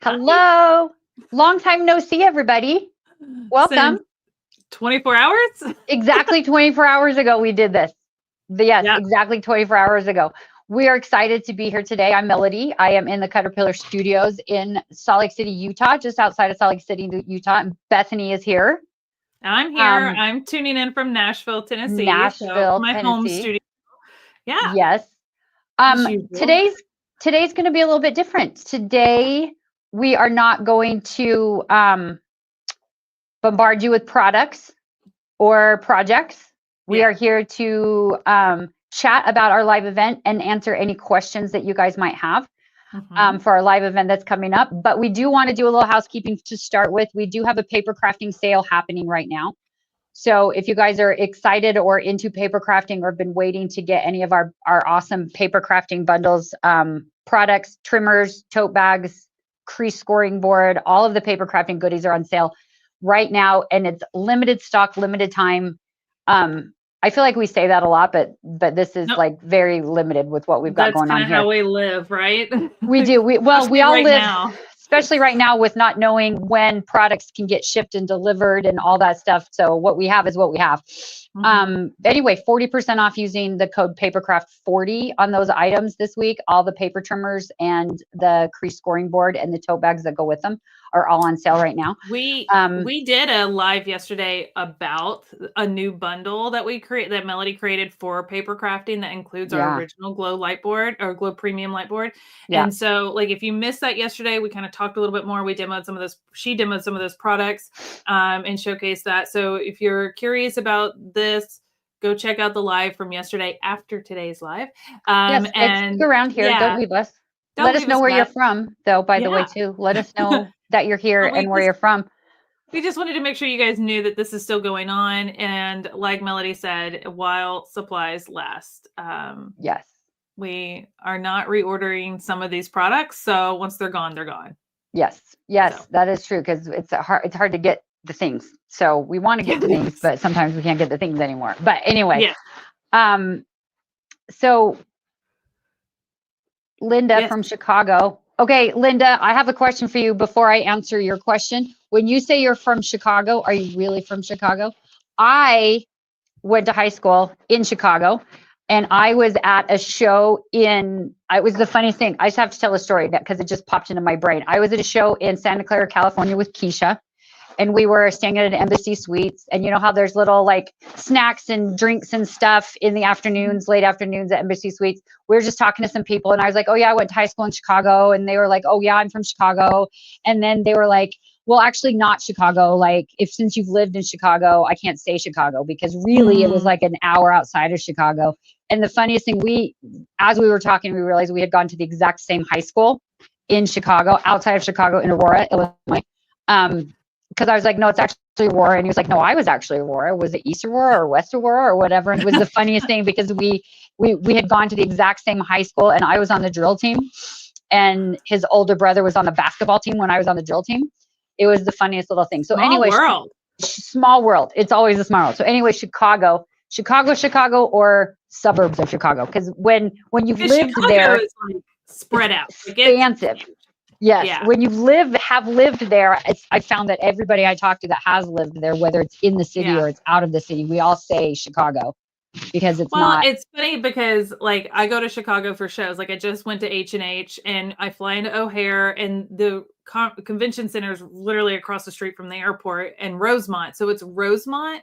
Hello. Long time no see, everybody. Welcome. Since 24 hours? Exactly 24 hours ago, we did this. Exactly 24 hours ago. We are excited to be here today. I'm Melody. I am in the Caterpillar Studios in Salt Lake City, Utah, just outside of Salt Lake City, Utah. And Bethany is here. I'm here. I'm tuning in from Nashville, Tennessee. Tennessee. Home studio. Yeah. Yes. Today's going to be a little bit different. Today, we are not going to bombard you with products or projects. We are here to chat about our live event and answer any questions that you guys might have for our live event that's coming up. But we do want to do a little housekeeping to start with. We do have a paper crafting sale happening right now. So if you guys are excited or into paper crafting or have been waiting to get any of our awesome paper crafting bundles, products, trimmers, tote bags, crease scoring board, all of the paper crafting goodies are on sale right now, and it's limited stock, limited time. I feel like we say that a lot, but this is like very limited with what we've got going on here. That's kind of how we live, right? We do. We all right live now. Especially right now with not knowing when products can get shipped and delivered and all that stuff. So what we have is what we have. Anyway, 40% off using the code papercraft40 on those items this week. All the paper trimmers and the crease scoring board and the tote bags that go with them are all on sale right now. We did a live yesterday about a new bundle that Melody created for paper crafting that includes our original Glow light board or Glow Premium light board. Yeah. And so like if you missed that yesterday, we kind of talked a little bit more. We demoed some of those. She demoed some of those products and showcased that. So if you're curious about this, go check out the live from yesterday after today's live. And stick around here. Don't leave us. Let us know where you're from, though, by the way, too. Let us know that you're here and where you're from. We just wanted to make sure you guys knew that this is still going on. And like Melody said, while supplies last. Yes. We are not reordering some of these products. So once they're gone, they're gone. Yes. So. That is true because it's hard to get the things. So we want to get the things, but sometimes we can't get the things anymore. But anyway, so Linda from Chicago. Okay, Linda, I have a question for you before I answer your question. When you say you're from Chicago, are you really from Chicago? I went to high school in Chicago, and I was at a show it was the funniest thing. I just have to tell a story because it just popped into my brain. I was at a show in Santa Clara, California with Keisha. And we were staying at an Embassy Suites. And you know how there's little like snacks and drinks and stuff in the afternoons, late afternoons at Embassy Suites. We were just talking to some people and I was like, oh yeah, I went to high school in Chicago. And they were like, oh yeah, I'm from Chicago. And then they were like, well, actually not Chicago. Like since you've lived in Chicago, I can't say Chicago because really it was like an hour outside of Chicago. And the funniest thing, as we were talking, we realized we had gone to the exact same high school in Chicago, outside of Chicago in Aurora, Illinois. Because I was like, no, it's actually Aurora. And he was like, no, I was actually Aurora. Was it East Aurora or West Aurora or whatever? And it was the funniest thing because we had gone to the exact same high school and I was on the drill team and his older brother was on the basketball team when I was on the drill team. It was the funniest little thing. So anyway, small world. It's always a small world. So anyway, Chicago or suburbs of Chicago. Because when you've lived there, is like spread out. Expansive. Yes. Yeah. When you have lived there, I found that everybody I talk to that has lived there, whether it's in the city or it's out of the city, we all say Chicago because it's not. Well, it's funny because like I go to Chicago for shows. Like I just went to H&H and I fly into O'Hare and the convention center is literally across the street from the airport and Rosemont. So it's Rosemont.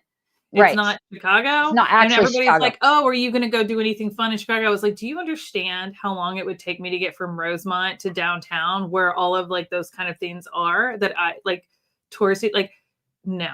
It's not Chicago. It's not actually and everybody's Chicago. Like, oh, are you going to go do anything fun in Chicago? I was like, do you understand how long it would take me to get from Rosemont to downtown where all of like those kind of things are that I like touristy? Like, no.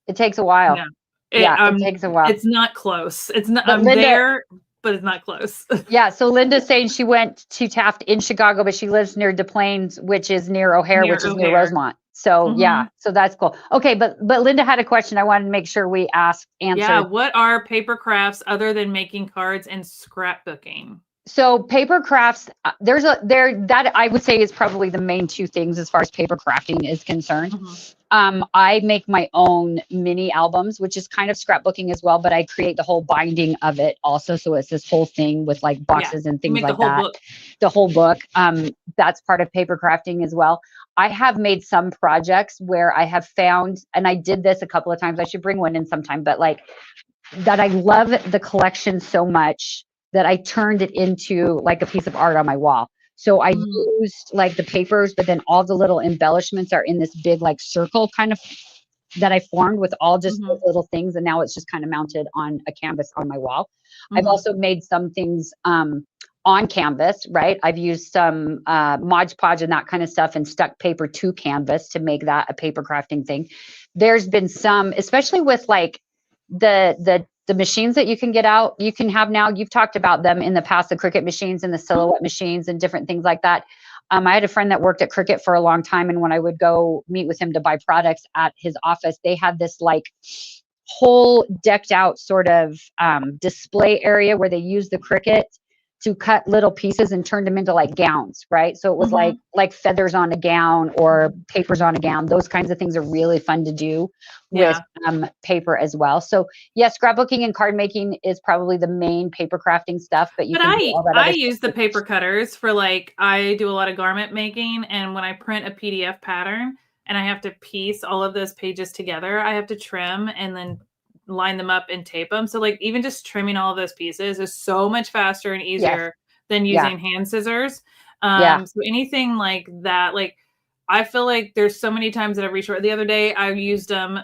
It takes a while. No. It takes a while. It's not close. It's not, I'm there, but it's not close. Yeah. So Linda's saying she went to Taft in Chicago, but she lives near Des Plaines, which is near O'Hare, which is near Rosemont. So so that's cool. Okay, but Linda had a question. I wanted to make sure we answered. Yeah, what are paper crafts other than making cards and scrapbooking? So paper crafts, that I would say is probably the main two things as far as paper crafting is concerned. I make my own mini albums, which is kind of scrapbooking as well, but I create the whole binding of it also. So it's this whole thing with like boxes and things like that. The whole book. That's part of paper crafting as well. I have made some projects where I have found, and I did this a couple of times, I should bring one in sometime, but like that I love the collection so much that I turned it into like a piece of art on my wall. So I used like the papers, but then all the little embellishments are in this big like circle kind of that I formed with all just those little things. And now it's just kind of mounted on a canvas on my wall. I've also made some things on canvas, right? I've used some Mod Podge and that kind of stuff and stuck paper to canvas to make that a paper crafting thing. There's been some, especially with like the machines that you can get out, you can have now, you've talked about them in the past, the Cricut machines and the silhouette machines and different things like that. I had a friend that worked at Cricut for a long time. And when I would go meet with him to buy products at his office, they had this like whole decked out sort of display area where they use the Cricut to cut little pieces and turn them into like gowns, right? So it was like feathers on a gown or papers on a gown. Those kinds of things are really fun to do with paper as well. So yes, scrapbooking and card making is probably the main paper crafting stuff, but you can do all that I other use stuff. the paper cutters for like, I do a lot of garment making, and when I print a PDF pattern and I have to piece all of those pages together, I have to trim and then line them up and tape them. So like even just trimming all of those pieces is so much faster and easier than using hand scissors. So anything like that, like I feel like there's so many times that I've reached. The other day I used them.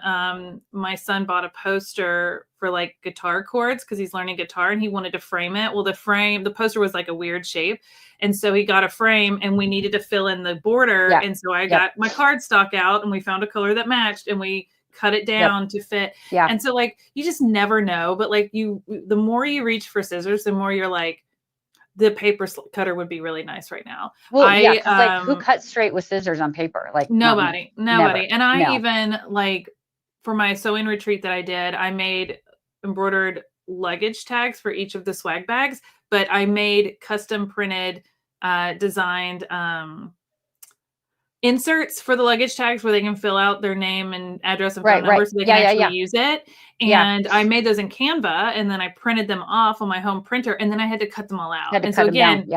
My son bought a poster for like guitar chords because he's learning guitar and he wanted to frame it. Well, the poster was like a weird shape. And so he got a frame and we needed to fill in the border. And so I got my cardstock out and we found a color that matched and we cut it down to fit. And so like, you just never know, but like the more you reach for scissors, the more you're like, the paper cutter would be really nice right now. Well, like who cuts straight with scissors on paper? Like nobody. Never. And I even like for my sewing retreat that I did, I made embroidered luggage tags for each of the swag bags, but I made custom printed, designed, inserts for the luggage tags where they can fill out their name and address and phone number so they can actually use it. And I made those in Canva and then I printed them off on my home printer and then I had to cut them all out. And so again,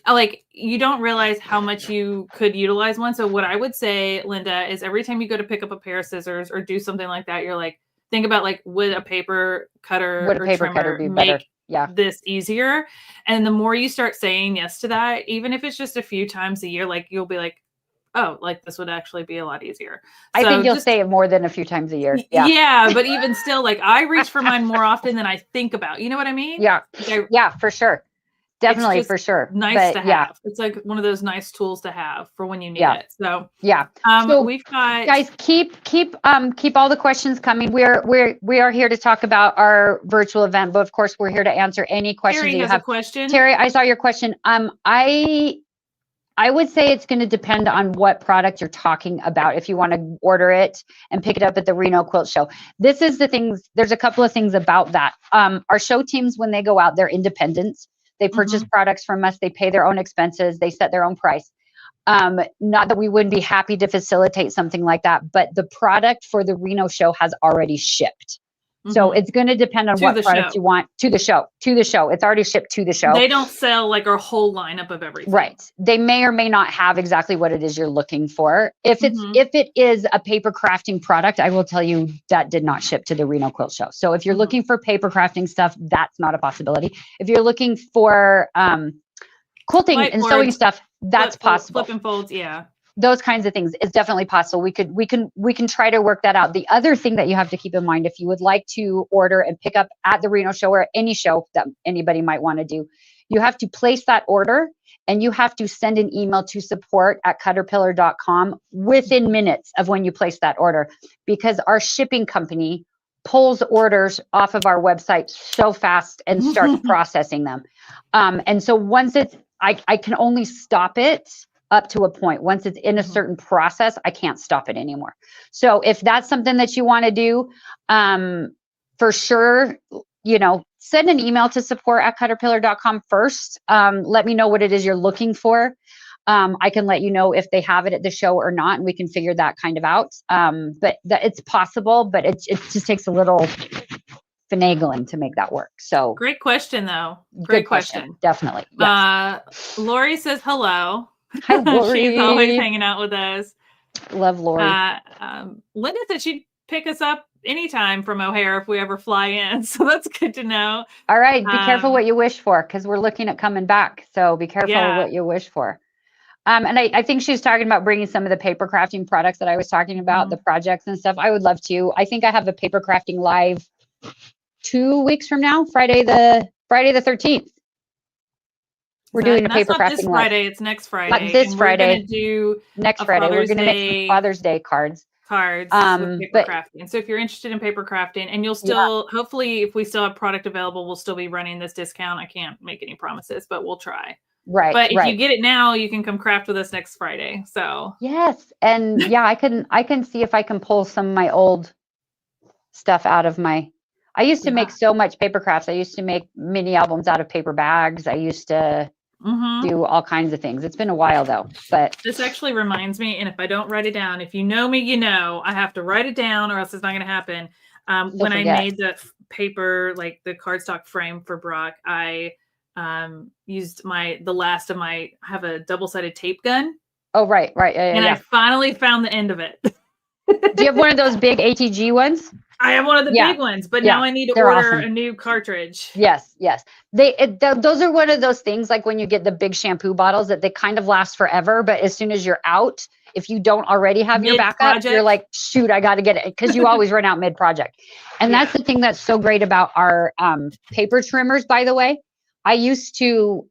like you don't realize how much you could utilize one. So what I would say, Linda, is every time you go to pick up a pair of scissors or do something like that, you're like, think about like, would a paper cutter or trimmer make this easier? And the more you start saying yes to that, even if it's just a few times a year, like you'll be like, oh, like this would actually be a lot easier. I think you'll say it more than a few times a year. Yeah, but even still, like I reach for mine more often than I think about. You know what I mean? Yeah, for sure. Definitely, for sure. Nice to have. It's like one of those nice tools to have for when you need it. So so we've got guys, keep all the questions coming. We are here to talk about our virtual event, but of course we're here to answer any questions Terry that you has have. A question. Terry, I saw your question. I would say it's going to depend on what product you're talking about. If you want to order it and pick it up at the Reno Quilt Show, this is the things. There's a couple of things about that. Our show teams, when they go out, they're independent. They purchase products from us. They pay their own expenses. They set their own price. Not that we wouldn't be happy to facilitate something like that, but the product for the Reno show has already shipped. So it's going to depend on what product you want to the show. It's already shipped to the show. They don't sell like our whole lineup of everything. Right. They may or may not have exactly what it is you're looking for. If it is a paper crafting product, I will tell you that did not ship to the Reno Quilt Show. So if you're looking for paper crafting stuff, that's not a possibility. If you're looking for quilting and sewing stuff, that's possible. Flip and folds, those kinds of things is definitely possible. We can try to work that out. The other thing that you have to keep in mind, if you would like to order and pick up at the Reno show or any show that anybody might want to do, you have to place that order and you have to send an email to support@cutterpillar.com within minutes of when you place that order, because our shipping company pulls orders off of our website so fast and starts processing them. And so once I can only stop it up to a point. Once it's in a certain process, I can't stop it anymore. So if that's something that you want to do, for sure, send an email to support@cutterpillar.com first. Let me know what it is you're looking for. I can let you know if they have it at the show or not, and we can figure that kind of out. But it's possible, but it just takes a little finagling to make that work. So great question though. Great question. Definitely. Yes. Lori says hello. Hi, Lori. She's always hanging out with us. Love Lori. Linda said she'd pick us up anytime from O'Hare if we ever fly in. So that's good to know. All right. Be careful what you wish for, because we're looking at coming back. So be careful what you wish for. And I think she's talking about bringing some of the paper crafting products that I was talking about, the projects and stuff. I would love to. I think I have a paper crafting live 2 weeks from now, Friday the 13th. We're doing a paper crafting this Friday. It's next Friday. Not this Friday. We're going to do next Friday. We're going to make some Father's Day cards. With paper crafting. So if you're interested in paper crafting, and you'll still, hopefully, if we still have product available, we'll still be running this discount. I can't make any promises, but we'll try. Right. But if you get it now, you can come craft with us next Friday. So yes, and I can see if I can pull some of my old stuff out of my. I used to make so much paper crafts. I used to make mini albums out of paper bags. I used to do all kinds of things. It's been a while though, but this actually reminds me. And if I don't write it down, if you know me, you know I have to write it down, or else it's not going to happen. When I made the paper, like the cardstock frame for Brock, I used I have a double-sided tape gun. Oh, right. And I finally found the end of it. Do you have one of those big ATG ones? I have one of the big ones, but now I need to order a new cartridge. Yes. Those are one of those things, like when you get the big shampoo bottles, that they kind of last forever, but as soon as you're out, if you don't already have your backup, you're like, shoot, I got to get it, because you always run out mid-project. And that's the thing that's so great about our paper trimmers, by the way. I used to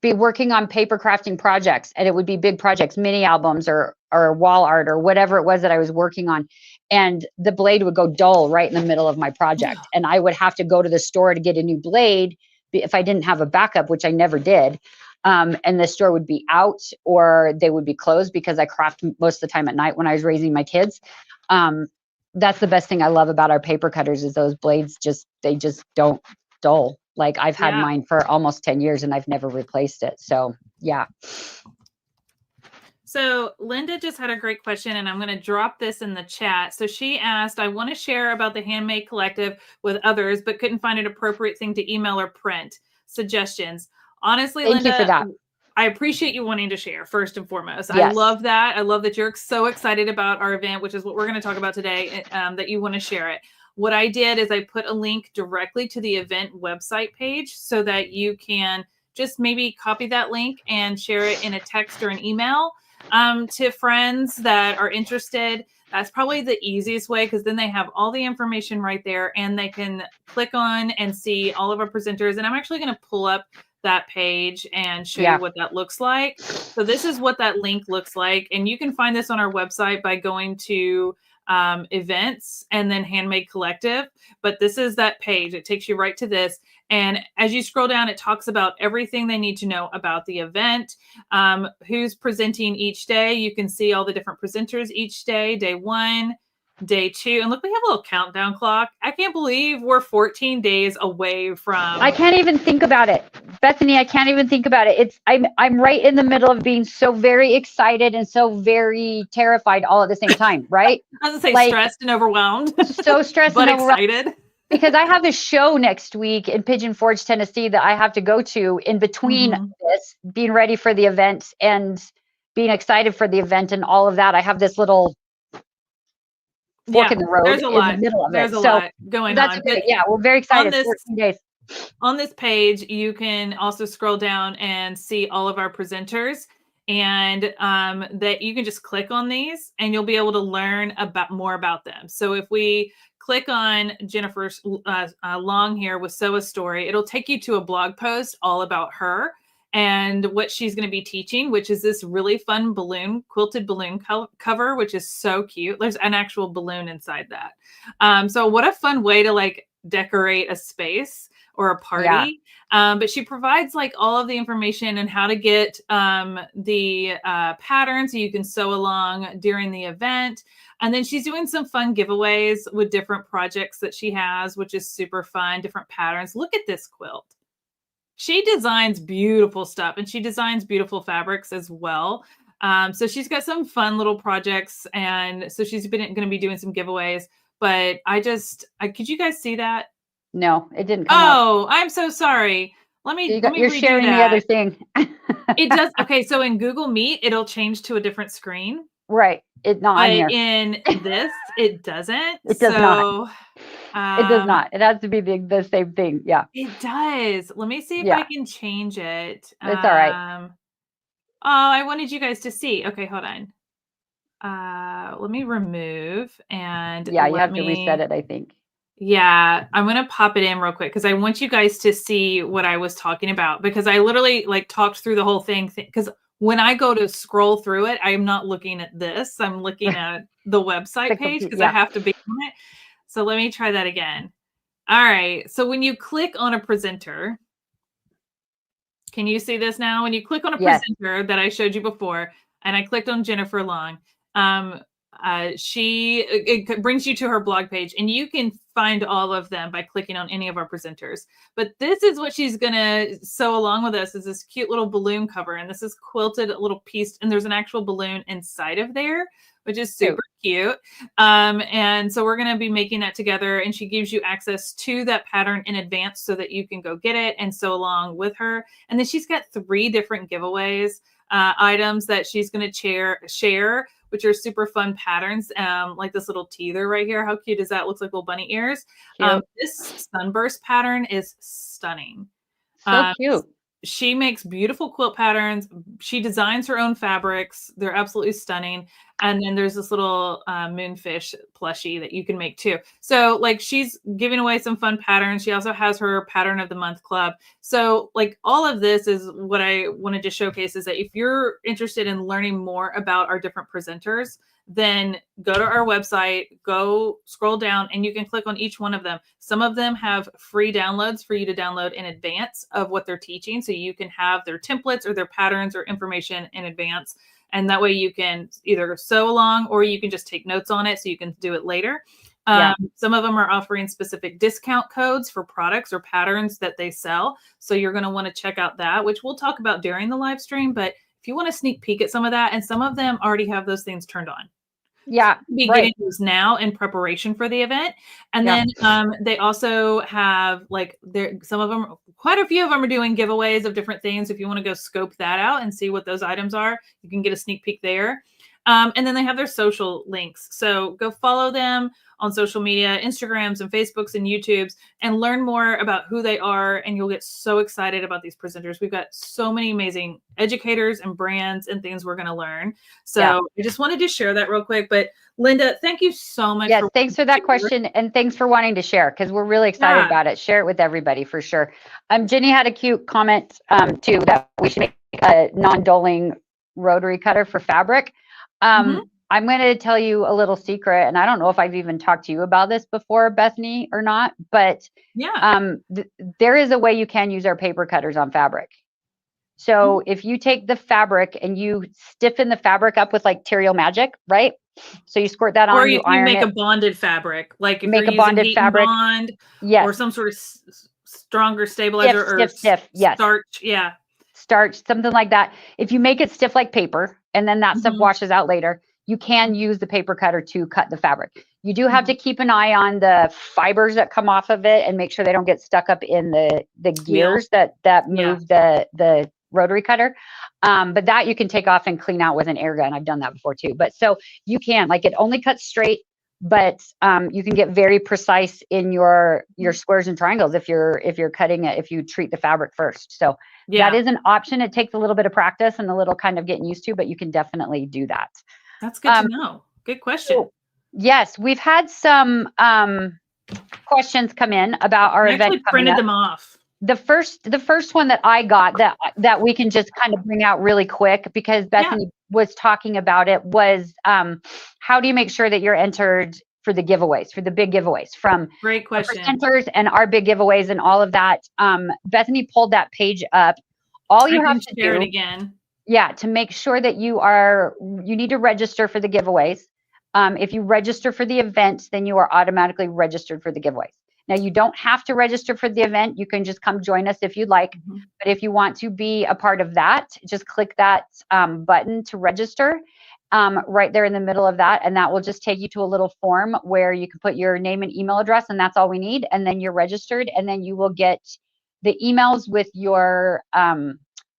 be working on paper crafting projects, and it would be big projects, mini albums or wall art or whatever it was that I was working on. And the blade would go dull right in the middle of my project. And I would have to go to the store to get a new blade if I didn't have a backup, which I never did. And the store would be out, or they would be closed, because I craft most of the time at night when I was raising my kids. That's the best thing I love about our paper cutters, is those blades they just don't dull. Like I've had mine for almost 10 years and I've never replaced it. So yeah. So Linda just had a great question, and I'm going to drop this in the chat. So she asked, I want to share about the Handmade Collective with others, but couldn't find an appropriate thing to email or print. Suggestions. Honestly, Thank Linda, you for that. I appreciate you wanting to share, first and foremost. Yes. I love that. I love that you're so excited about our event, which is what we're going to talk about today, that you want to share it. What I did is I put a link directly to the event website page, so that you can just maybe copy that link and share it in a text or an email to friends that are interested. That's probably the easiest way, because then they have all the information right there, and they can click on and see all of our presenters. And I'm actually going to pull up that page and show you what that looks like. So this is what that link looks like. And you can find this on our website by going to events and then Handmade Collective. But this is that page. It takes you right to this. And as you scroll down, it talks about everything they need to know about the event, who's presenting each day. You can see all the different presenters each day, day 1, day 2. And look, we have a little countdown clock. I can't believe we're 14 days away from. I can't even think about it. Bethany, I can't even think about it. I'm right in the middle of being so very excited and so very terrified all at the same time, right? I was going to say stressed and overwhelmed. So stressed but and overwhelmed. Excited. Because I have a show next week in Pigeon Forge, Tennessee, that I have to go to in between this, being ready for the event and being excited for the event and all of that. I have this little fork in the road in the middle of it. There's a lot going on. Great. Yeah, we're very excited. 14 days. On this page, you can also scroll down and see all of our presenters, and that you can just click on these and you'll be able to learn more about them. So if we click on Jennifer's Long here with Sew a Story, it'll take you to a blog post all about her and what she's going to be teaching, which is this really fun quilted balloon cover, which is so cute. There's an actual balloon inside that. So what a fun way to like decorate a space or a party. But she provides like all of the information and how to get the pattern so you can sew along during the event. And then she's doing some fun giveaways with different projects that she has, which is super fun, different patterns. Look at this quilt. She designs beautiful stuff, and she designs beautiful fabrics as well. So she's got some fun little projects, and so she's going to be doing some giveaways. But could you guys see that? No, it didn't come up. I'm so sorry. Let me You're redo sharing that. the other thing. It does. Okay, so in Google Meet, it'll change to a different screen. Right. It's not on here. In this, it doesn't. It does not. It does Um, not. It has to be the same thing. Yeah. it does. Let me see if I Yeah. can change it. It's all right. Oh, I wanted you guys to see. Okay, hold on. Let me remove and Yeah, you let have to reset me. it, I think. Yeah, I'm gonna pop it in real quick because I want you guys to see what I was talking about, because I literally like talked through the whole thing because when I go to scroll through it, I'm not looking at this. I'm looking at the website page because I Yeah. have to be on it. So let me try that again. All right. So when you click on a presenter, can you see this now? When you click on a Yes. presenter that I showed you before, and I clicked on Jennifer Long, it brings you to her blog page, and you can find all of them by clicking on any of our presenters. But this is what she's gonna sew along with us, is this cute little balloon cover, and this is quilted little piece, and there's an actual balloon inside of there, which is super cute. And so we're going to be making that together, and she gives you access to that pattern in advance so that you can go get it and sew along with her. And then she's got 3 different giveaways, items that she's going to share, which are super fun patterns, like this little teether right here. How cute is that? Looks like little bunny ears. This sunburst pattern is stunning. So cute. She makes beautiful quilt patterns. She designs her own fabrics. They're absolutely stunning. And then there's this little moonfish plushie that you can make too. So like she's giving away some fun patterns. She also has her pattern of the month club. So like all of this is what I wanted to showcase, is that if you're interested in learning more about our different presenters, then go to our website, go scroll down, and you can click on each one of them. Some of them have free downloads for you to download in advance of what they're teaching. So you can have their templates or their patterns or information in advance. And that way you can either sew along, or you can just take notes on it so you can do it later. Some of them are offering specific discount codes for products or patterns that they sell. So you're going to want to check out that, which we'll talk about during the live stream. But if you want to sneak peek at some of that, and some of them already have those things turned on. Yeah. So be getting those now in preparation for the event. And then they also have like some of them, quite a few of them are doing giveaways of different things. If you want to go scope that out and see what those items are, you can get a sneak peek there. And then they have their social links. So go follow them on social media, Instagrams and Facebooks and YouTubes, and learn more about who they are. And you'll get so excited about these presenters. We've got so many amazing educators and brands and things we're going to learn. So I just wanted to share that real quick. But Linda, thank you so much. Yes, thanks for that question. And thanks for wanting to share, because we're really excited about it. Share it with everybody for sure. Jenny had a cute comment too, that we should make a non-doling rotary cutter for fabric. I'm going to tell you a little secret, and I don't know if I've even talked to you about this before, Bethany, or not, but there is a way you can use our paper cutters on fabric. So if you take the fabric and you stiffen the fabric up with like Terrio Magic, right? So you squirt that on, or you iron make it. a bonded fabric, like if make you're a bonded using fabric bond, yes, or some sort of stronger stabilizer, stiff, yes, starch, starch, something like that. If you make it stiff like paper, and then that stuff washes out later, you can use the paper cutter to cut the fabric. You do have to keep an eye on the fibers that come off of it and make sure they don't get stuck up in the gears that move the rotary cutter. But that you can take off and clean out with an air gun. I've done that before too. But so you can, like, it only cuts straight, but you can get very precise in your squares and triangles if you're cutting it, if you treat the fabric first. So that is an option. It takes a little bit of practice and a little kind of getting used to, but you can definitely do that. That's good to know. Good question. So, yes, we've had some questions come in about our event. I printed them off. The first one that I got that we can just kind of bring out really quick, because Bethany was talking about it, was how do you make sure that you're entered for the giveaways, for the big giveaways from great question presenters and our big giveaways and all of that. Bethany pulled that page up. All you have to do it again. Yeah, to make sure that you need to register for the giveaways. If you register for the event, then you are automatically registered for the giveaways. Now, you don't have to register for the event. You can just come join us if you'd like. But if you want to be a part of that, just click that button to register right there in the middle of that. And that will just take you to a little form where you can put your name and email address, and that's all we need. And then you're registered, and then you will get the emails with your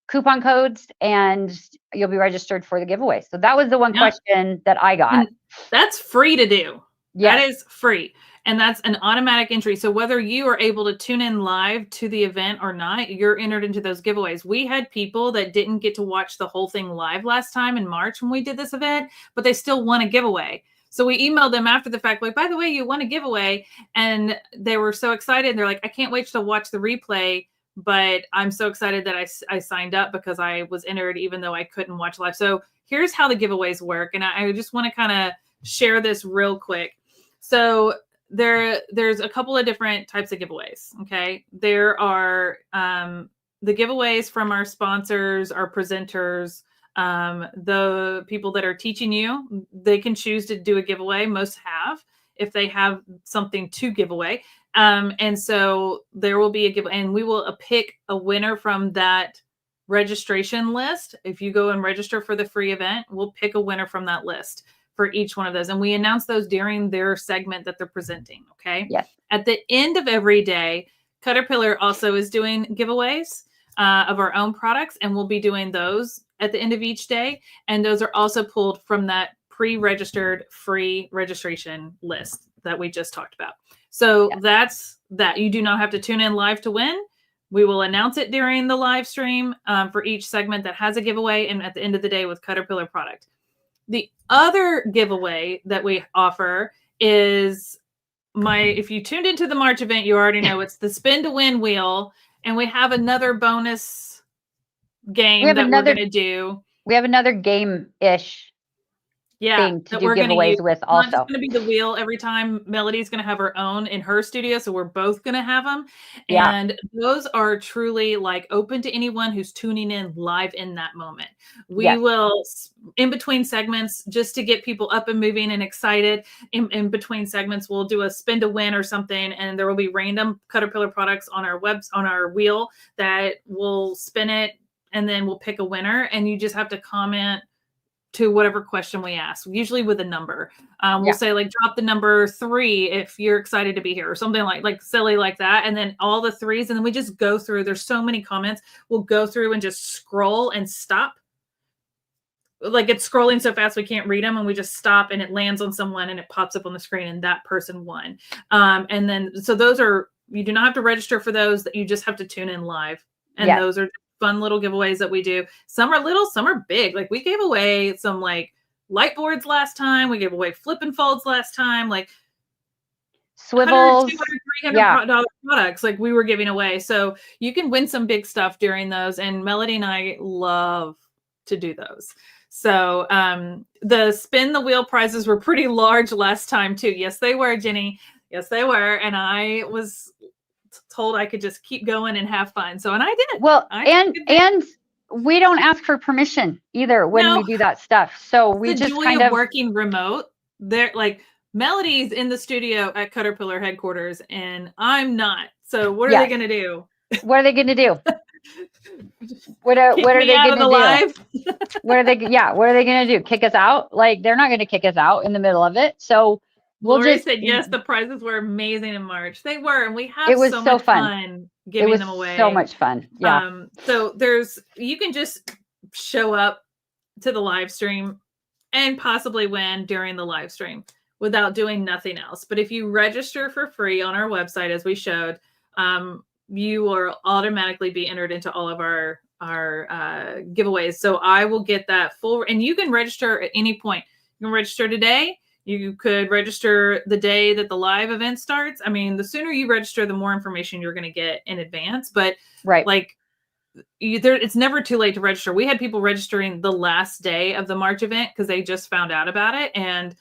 coupon codes, and you'll be registered for the giveaway. So that was the one question that I got. And that's free to do. Yes. That is free. And that's an automatic entry. So whether you are able to tune in live to the event or not, you're entered into those giveaways. We had people that didn't get to watch the whole thing live last time in March when we did this event, but they still won a giveaway. So we emailed them after the fact, like, by the way, you won a giveaway. And they were so excited. They're like, I can't wait to watch the replay, but I'm so excited that I signed up because I was entered even though I couldn't watch live. So here's how the giveaways work. And I just want to kind of share this real quick. So there's a couple of different types of giveaways. Okay. There are the giveaways from our sponsors, our presenters, the people that are teaching you. They can choose to do a giveaway. Most have, if they have something to give away. And so there will be a giveaway, and we will pick a winner from that registration list. If you go and register for the free event, we'll pick a winner from that list for each one of those. And we announce those during their segment that they're presenting. Okay. Yes. At the end of every day, Caterpillar also is doing giveaways of our own products, and we'll be doing those at the end of each day. And those are also pulled from that pre-registered free registration list that we just talked about. So that's that. You do not have to tune in live to win. We will announce it during the live stream for each segment that has a giveaway, and at the end of the day with Caterpillar product. The other giveaway that we offer is if you tuned into the March event, you already know it's the spin to win wheel. And we have another bonus game we're going to do. We have another game-ish thing to do giveaways with also. It's going to be the wheel every time. Melody's going to have her own in her studio, so we're both going to have them. Yeah. And those are truly like open to anyone who's tuning in live in that moment. We will, in between segments, just to get people up and moving and excited, in between segments, we'll do a spin to win or something, and there will be random Caterpillar products on our wheel that will spin it, and then we'll pick a winner, and you just have to comment to whatever question we ask, usually with a number. We'll say like, drop the number 3 if you're excited to be here, or something like silly like that. And then all the 3s. And then we just go through, there's so many comments. We'll go through and just scroll and stop. Like it's scrolling so fast, we can't read them. And we just stop, and it lands on someone and it pops up on the screen, and that person won. And then, so those are, you do not have to register for those, that you just have to tune in live. And those are fun little giveaways that we do. Some are little, some are big. Like we gave away some like light boards last time. We gave away flip and folds last time, like swivels, $100, $300 products like we were giving away. So you can win some big stuff during those. And Melody and I love to do those. So the spin the wheel prizes were pretty large last time too. Yes, they were, Jenny. Yes, they were. And I was told I could just keep going and have fun. So, and I did. Well, and we don't ask for permission either when we do that stuff. So we just kind of working remote. They're like, Melody's in the studio at Caterpillar headquarters, and I'm not. So what are they going to do? What are they going to do? What are they going to do? What are they going to do? Kick us out? Like, they're not going to kick us out in the middle of it. So Lori said, yes, the prizes were amazing in March. They were, and we had so much fun giving them away. So much fun. Yeah. So you can just show up to the live stream and possibly win during the live stream without doing nothing else. But if you register for free on our website, as we showed, you will automatically be entered into all of our giveaways. So I will get that full, and you can register at any point. You can register today. You could register the day that the live event starts. I mean, the sooner you register, the more information you're going to get in advance. But like, it's never too late to register. We had people registering the last day of the March event because they just found out about it. And,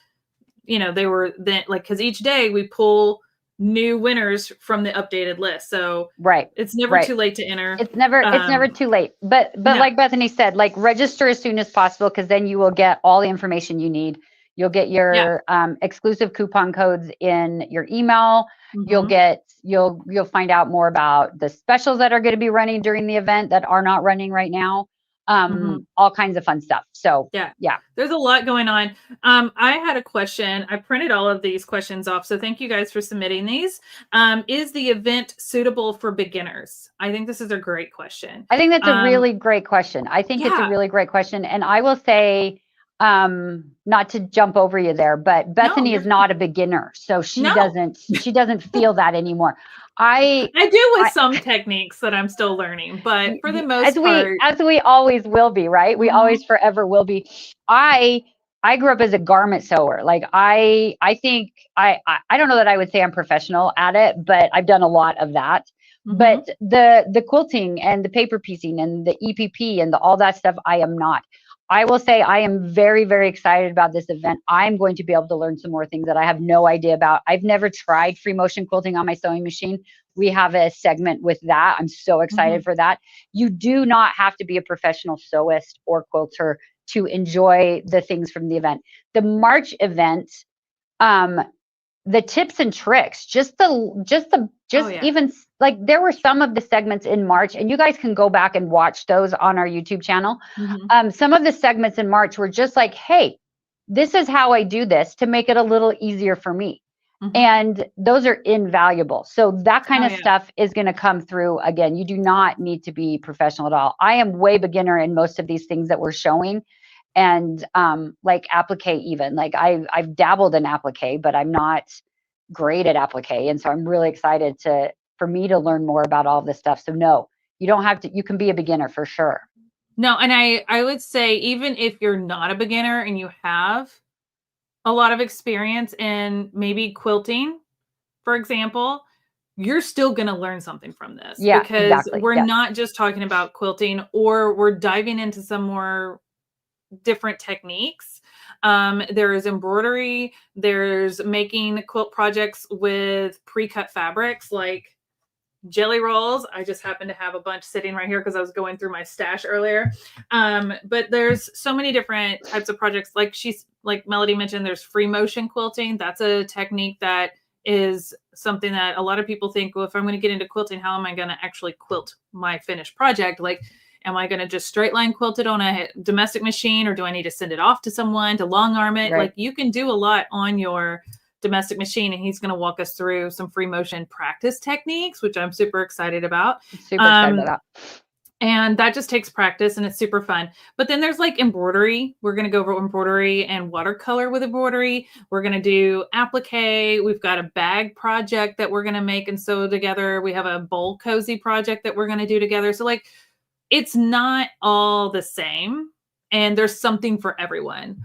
they were then like, because each day we pull new winners from the updated list. So it's never too late to enter. It's never too late. But like Bethany said, like register as soon as possible, because then you will get all the information you need. You'll get your exclusive coupon codes in your email. Mm-hmm. You'll find out more about the specials that are going to be running during the event that are not running right now. all kinds of fun stuff. So yeah, there's a lot going on. I had a question. I printed all of these questions off, so thank you guys for submitting these. Is the event suitable for beginners? I think this is a great question. I think that's a really great question. I think it's a really great question. And I will say, not to jump over you there, but Bethany is not a beginner. So she doesn't feel that anymore. I do with some techniques that I'm still learning, but for the most part, as we always will be, right? We always forever will be. I grew up as a garment sewer. Like I think I don't know that I would say I'm professional at it, but I've done a lot of that. But the quilting and the paper piecing and the EPP and all that stuff, I am not. I will say I am very, very excited about this event. I'm going to be able to learn some more things that I have no idea about. I've never tried free motion quilting on my sewing machine. We have a segment with that. I'm so excited for that. You do not have to be a professional sewist or quilter to enjoy the things from the event. The March event, the tips and tricks, even like there were some of the segments in March, and you guys can go back and watch those on our YouTube channel. Some of the segments in March were just like, hey, this is how I do this to make it a little easier for me. And those are invaluable. So that kind of stuff is going to come through. Again, you do not need to be professional at all. I am way beginner in most of these things that we're showing. And like applique, even like I've dabbled in applique, but I'm not great at applique. And so I'm really excited for me to learn more about all this stuff. So no, you don't have to, you can be a beginner for sure. No, and I would say even if you're not a beginner and you have a lot of experience in maybe quilting, for example, you're still going to learn something from this. Yeah, because exactly. we're not just talking about quilting, or we're diving into some more different techniques. There is embroidery. There's making quilt projects with pre-cut fabrics like jelly rolls. I just happen to have a bunch sitting right here because I was going through my stash earlier. But there's so many different types of projects. Like Melody mentioned, there's free motion quilting. That's a technique that is something that a lot of people think, well, if I'm going to get into quilting, how am I going to actually quilt my finished project? Like, am I going to just straight line quilt it on a domestic machine, or do I need to send it off to someone to long arm it? Right. Like, you can do a lot on your domestic machine, and he's going to walk us through some free motion practice techniques, which I'm super excited about. And that just takes practice, and it's super fun. But then there's like embroidery. We're going to go over embroidery and watercolor with embroidery. We're going to do applique. We've got a bag project that we're going to make and sew together. We have a bowl cozy project that we're going to do together. So like, it's not all the same, and there's something for everyone.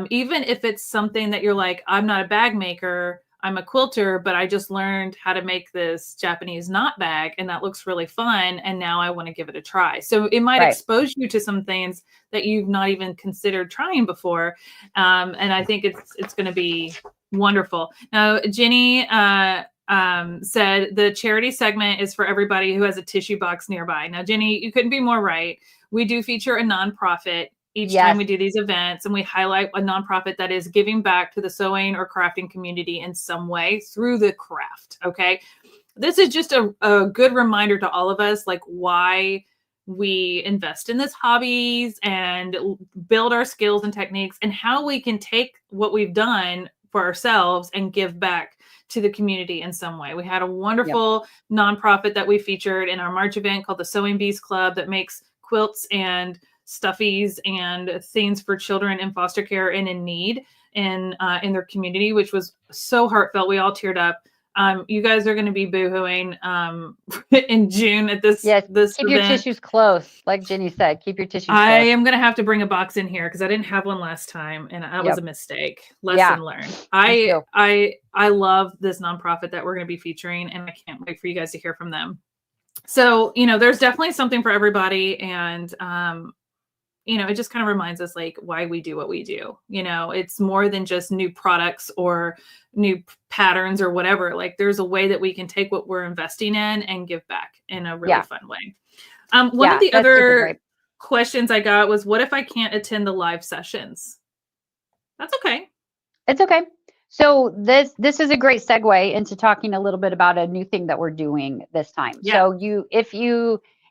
Even if it's something that you're like, I'm not a bag maker, I'm a quilter, but I just learned how to make this Japanese knot bag, and that looks really fun, and now I want to give it a try. So it might expose you to some things that you've not even considered trying before. And I think it's going to be wonderful. Now, Jenny said the charity segment is for everybody who has a tissue box nearby. Now, Jenny, you couldn't be more right. We do feature a nonprofit each time we do these events, and we highlight a nonprofit that is giving back to the sewing or crafting community in some way through the craft. Okay. This is just a good reminder to all of us, like, why we invest in this hobbies and build our skills and techniques, and how we can take what we've done for ourselves and give back to the community in some way. We had a wonderful nonprofit that we featured in our March event called the Sewing Bees Club that makes quilts and stuffies and things for children in foster care and in need in their community, which was so heartfelt. We all teared up. You guys are going to be boohooing in June at this. Yes, this keep event. Your tissues close, like Jenny said. Keep your tissues close. I am going to have to bring a box in here because I didn't have one last time, and that was a mistake. Lesson learned. I love this nonprofit that we're going to be featuring, and I can't wait for you guys to hear from them. So, there's definitely something for everybody, and it just kind of reminds us like why we do what we do. It's more than just new products or new patterns or whatever. Like, there's a way that we can take what we're investing in and give back in a really fun way. One of the other questions I got was, what if I can't attend the live sessions? That's okay. It's okay. So this is a great segue into talking a little bit about a new thing that we're doing this time. Yeah. So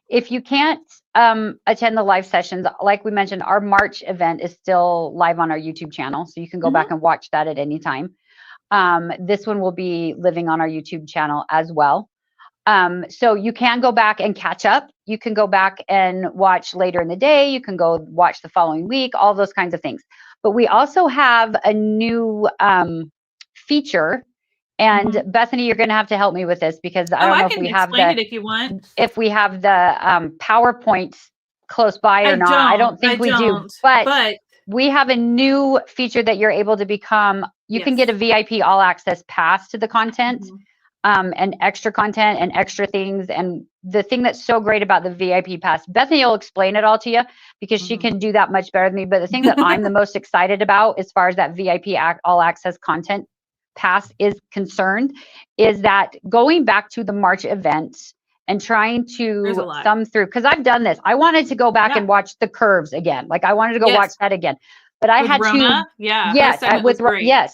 if you can't attend the live sessions, like we mentioned, our March event is still live on our YouTube channel. So you can go back and watch that at any time. This one will be living on our YouTube channel as well. So you can go back and catch up. You can go back and watch later in the day. You can go watch the following week, all those kinds of things. But we also have a new feature. And Bethany, you're going to have to help me with this because I don't know if we have it if you want. If we have the PowerPoint close by or not. I don't think we do. But we have a new feature that you're able to become. You can get a VIP all access pass to the content. And extra content and extra things. And the thing that's so great about the VIP pass, Bethany will explain it all to you because she can do that much better than me. But the thing that I'm the most excited about as far as that VIP all access content pass is concerned is that going back to the March event and trying to thumb through, because I've done this. I wanted to go back and watch the curves again. Like I wanted to go watch that again. But I had Rona? to, yes,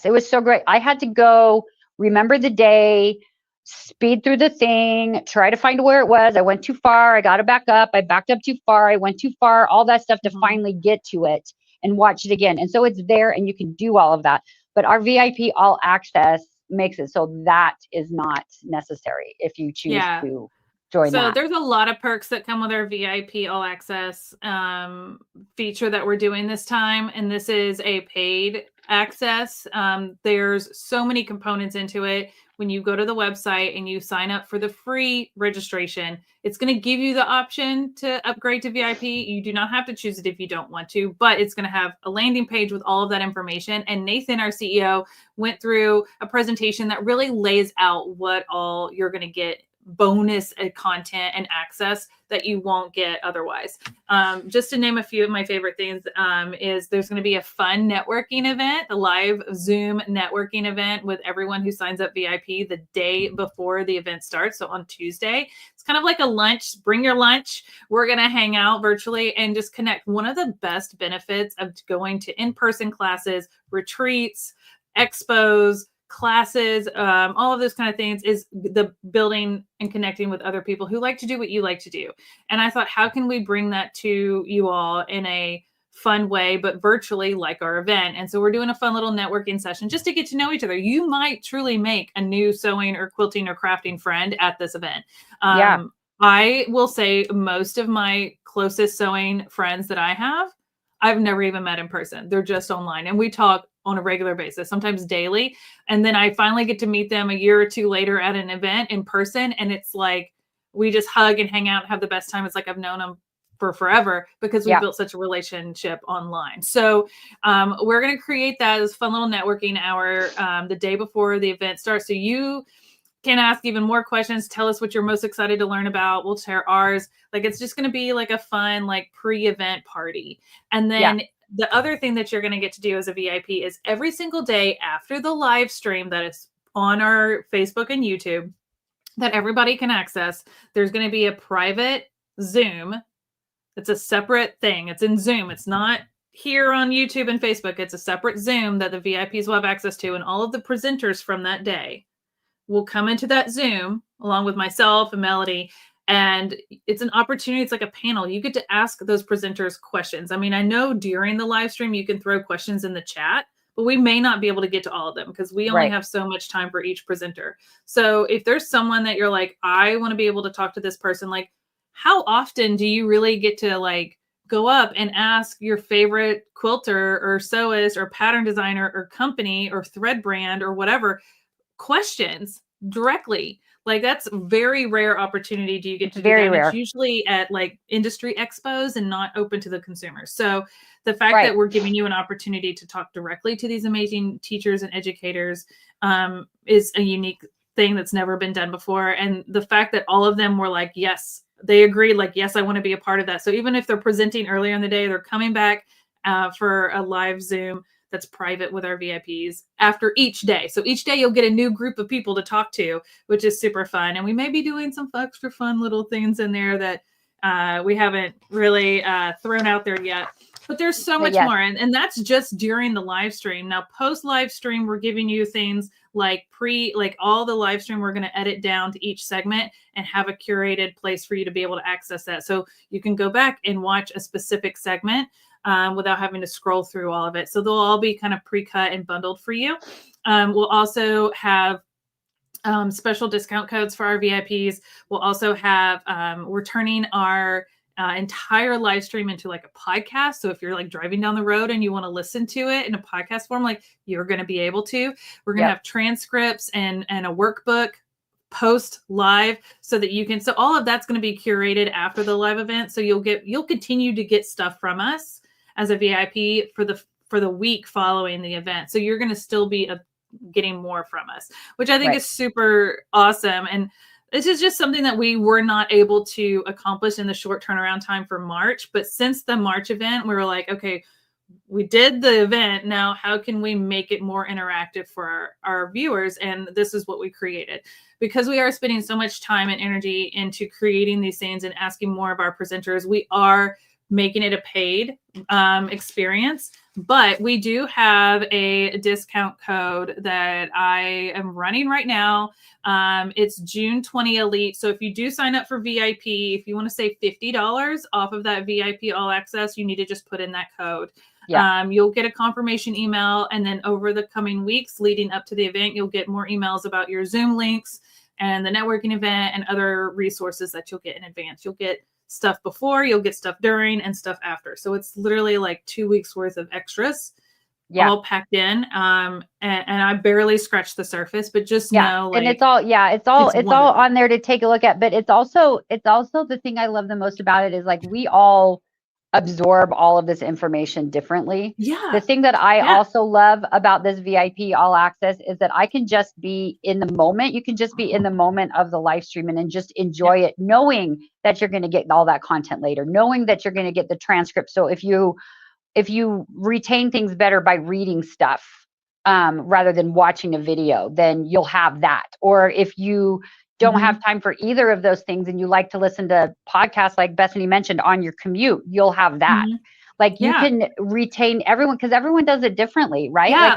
it was so great. I had to go remember the day, speed through the thing, try to find where it was. I went too far. I got to back up. I backed up too far. I went too far, all that stuff to finally get to it and watch it again. And so it's there and you can do all of that. But our VIP all access makes it so that is not necessary if you choose to join that. So there's a lot of perks that come with our VIP all access feature that we're doing this time. And this is a paid access. There's so many components into it. When you go to the website and you sign up for the free registration, it's going to give you the option to upgrade to VIP. You do not have to choose it if you don't want to, but it's going to have a landing page with all of that information. And Nathan, our CEO, went through a presentation that really lays out what all you're going to get bonus content and access that you won't get otherwise. Just to name a few of my favorite things is there's going to be a fun networking event, a live Zoom networking event with everyone who signs up VIP the day before the event starts. So on Tuesday, it's kind of like a lunch, bring your lunch. We're going to hang out virtually and just connect. One of the best benefits of going to in-person classes, retreats, expos, classes, all of those kind of things is the building and connecting with other people who like to do what you like to do. And I thought, how can we bring that to you all in a fun way, but virtually like our event? And so we're doing a fun little networking session just to get to know each other. You might truly make a new sewing or quilting or crafting friend at this event. I will say most of my closest sewing friends that I have, I've never even met in person. They're just online. And we talk on a regular basis, sometimes daily. And then I finally get to meet them a year or two later at an event in person. And it's like, we just hug and hang out and have the best time. It's like I've known them for forever because we built such a relationship online. So we're going to create that as a fun little networking hour the day before the event starts. So you can ask even more questions. Tell us what you're most excited to learn about. We'll share ours. Like, it's just going to be like a fun, like pre-event party. And then the other thing that you're going to get to do as a VIP is every single day after the live stream that is on our Facebook and YouTube that everybody can access, there's going to be a private Zoom. It's a separate thing. It's in Zoom. It's not here on YouTube and Facebook. It's a separate Zoom that the VIPs will have access to. And all of the presenters from that day will come into that Zoom along with myself and Melody. And it's an opportunity. It's like a panel. You get to ask those presenters questions. I mean, I know during the live stream, you can throw questions in the chat, but we may not be able to get to all of them because we only have so much time for each presenter. So if there's someone that you're like, I want to be able to talk to this person, like, how often do you really get to like go up and ask your favorite quilter or sewist or pattern designer or company or thread brand or whatever questions directly? Like, that's very rare opportunity. Do you get to do that? It's usually at like industry expos and not open to the consumers. So the fact that we're giving you an opportunity to talk directly to these amazing teachers and educators is a unique thing that's never been done before. And the fact that all of them were like, yes, they agreed, like, yes, I want to be a part of that. So even if they're presenting earlier in the day, they're coming back for a live Zoom that's private with our VIPs after each day. So each day you'll get a new group of people to talk to, which is super fun. And we may be doing some extra fun little things in there that we haven't really thrown out there yet. But there's so much more. And that's just during the live stream. Now, post live stream, we're giving you things like all the live stream, we're going to edit down to each segment and have a curated place for you to be able to access that. So you can go back and watch a specific segment without having to scroll through all of it. So they'll all be kind of pre-cut and bundled for you. We'll also have special discount codes for our VIPs. We'll also have, we're turning our entire live stream into like a podcast. So if you're like driving down the road and you want to listen to it in a podcast form, like you're going to be able to. We're going to have transcripts and a workbook post live so that you can, so all of that's going to be curated after the live event. So you'll continue to get stuff from us as a VIP for the week following the event. So you're going to still be getting more from us, which I think is super awesome. And this is just something that we were not able to accomplish in the short turnaround time for March. But since the March event, we were like, okay, we did the event. Now, how can we make it more interactive for our viewers? And this is what we created. Because we are spending so much time and energy into creating these things and asking more of our presenters, we are making it a paid experience. But we do have a discount code that I am running right now. It's June 20 Elite. So if you do sign up for VIP, if you want to save $50 off of that VIP All Access, you need to just put in that code. Yeah. You'll get a confirmation email. And then over the coming weeks leading up to the event, you'll get more emails about your Zoom links and the networking event and other resources that you'll get in advance. You'll get stuff before, you'll get stuff during, and stuff after. So it's literally like 2 weeks worth of extras all packed in. And I barely scratched the surface, but just know, like, and it's all on there to take a look at. But it's also the thing I love the most about it is like we all absorb all of this information differently. Yeah. The thing that I also love about this VIP All Access is that I can just be in the moment. You can just be in the moment of the live stream and just enjoy it, knowing that you're going to get all that content later, knowing that you're going to get the transcript. So if you retain things better by reading stuff rather than watching a video, then you'll have that. Or if you don't have time for either of those things and you like to listen to podcasts like Bethany mentioned on your commute, you'll have that. Like you can retain everyone because everyone does it differently, right? Yeah,